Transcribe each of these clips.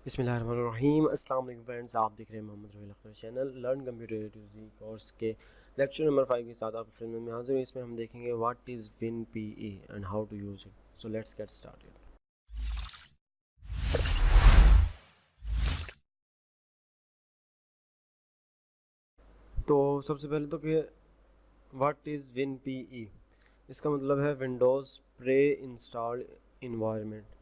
بسم اللہ الرحمن الرحیم۔ السلام علیکم فرینڈس، آپ دیکھ رہے ہیں محمد Raheel Akhtar channel learn computer ٹیوزی course کے لیکچر نمبر 5 کے ساتھ آپ کی خدمت میں حاضر ہوں۔ اس میں ہم دیکھیں گے what is one P E and how to use it. So let's get started. تو سب سے پہلے تو کہ واٹ از ون پی ای، اس کا مطلب ہے ونڈوز پری انسٹالڈ انوائرمنٹ۔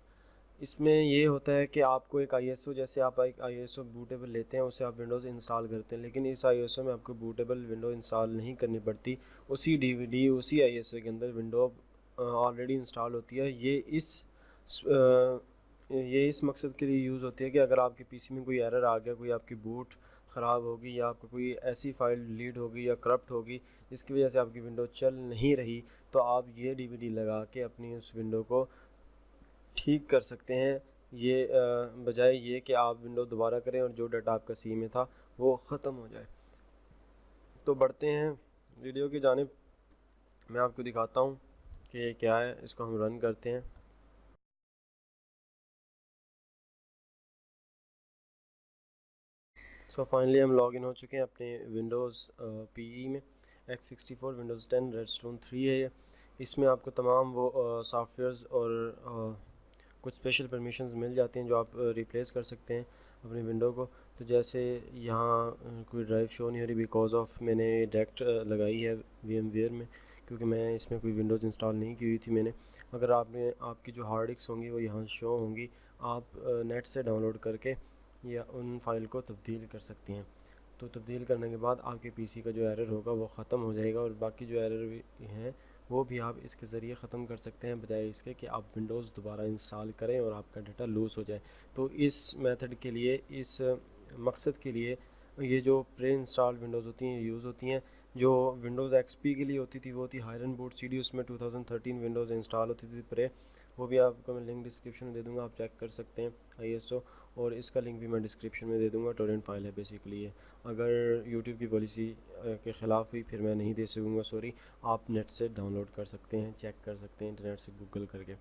اس میں یہ ہوتا ہے کہ آپ کو ایک آئی ایس او، جیسے آپ ایک آئی ایس او بوٹیبل لیتے ہیں، اسے آپ ونڈوز انسٹال کرتے ہیں، لیکن اس آئی ایس او میں آپ کو بوٹیبل ونڈو انسٹال نہیں کرنی پڑتی، اسی ڈی وی ڈی اسی آئی ایس او کے اندر ونڈو آلریڈی انسٹال ہوتی ہے۔ یہ اس مقصد کے لیے یوز ہوتی ہے کہ اگر آپ کے پی سی میں کوئی ایرر آ گیا، کوئی آپ کی بوٹ خراب ہوگی یا آپ کو کوئی ایسی فائل ڈیلیٹ ہوگی یا کرپٹ ہوگی جس کی وجہ سے آپ کی ونڈو چل نہیں رہی، تو آپ یہ ڈی وی ڈی لگا کے اپنی اس ونڈو کو ٹھیک کر سکتے ہیں، یہ بجائے یہ کہ آپ ونڈو دوبارہ کریں اور جو ڈیٹا آپ کا سی میں تھا وہ ختم ہو جائے۔ تو بڑھتے ہیں ویڈیو کی جانب، میں آپ کو دکھاتا ہوں کہ یہ کیا ہے، اس کو ہم رن کرتے ہیں۔ سو فائنلی ہم لاگ ان ہو چکے ہیں اپنے ونڈوز پی ای میں، X64 ونڈوز 10 ریڈسٹون 3 ہے یہ۔ اس میں آپ کو تمام وہ سافٹ ویئرز اور کچھ اسپیشل پرمیشنز مل جاتی ہیں جو آپ ریپلیس کر سکتے ہیں اپنی ونڈو کو۔ تو جیسے یہاں کوئی ڈرائیو شو نہیں ہو رہی بیکاز آف میں نے ڈائریکٹ لگائی ہے وی ایم ویئر میں، کیونکہ میں اس میں کوئی ونڈوز انسٹال نہیں کی ہوئی تھی میں نے۔ اگر آپ کی جو ہارڈ ڈسک ہوں گی وہ یہاں شو ہوں گی، آپ نیٹ سے ڈاؤن لوڈ کر کے یا ان فائل کو تبدیل کر سکتی ہیں۔ تو تبدیل کرنے کے بعد آپ کے پی سی کا جو ایرر ہوگا وہ ختم ہو جائے گا، اور باقی جو ایرر بھی ہیں وہ بھی آپ اس کے ذریعے ختم کر سکتے ہیں، بجائے اس کے کہ آپ ونڈوز دوبارہ انسٹال کریں اور آپ کا ڈیٹا لوز ہو جائے۔ تو اس میتھڈ کے لیے، اس مقصد کے لیے، یہ جو پری انسٹال ونڈوز ہوتی ہیں یوز ہوتی ہیں۔ جو ونڈوز ایکس پی کے لیے ہوتی تھی وہ ہوتی ہائرن بوٹ سی ڈی، اس میں 2013 ونڈوز انسٹال ہوتی تھی پرے، وہ بھی آپ کو میں لنک ڈسکرپشن میں دے دوں گا، آپ چیک کر سکتے ہیں آئی ایس او، اور اس کا لنک بھی میں ڈسکرپشن میں دے دوں گا۔ ٹورنٹ فائل ہے بیسیکلی یہ، اگر یوٹیوب کی پالیسی کے خلاف ہوئی پھر میں نہیں دے سکوں گا، سوری۔ آپ نیٹ سے ڈاؤن لوڈ کر سکتے ہیں، چیک کر سکتے ہیں انٹرنیٹ سے گوگل کر کے۔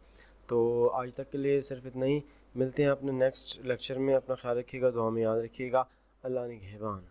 تو آج تک کے لیے صرف اتنا ہی، ملتے ہیں اپنے نیکسٹ لیکچر میں۔ اپنا خیال رکھیے گا، دعا میں یاد رکھیے گا۔ اللہ نگہبان۔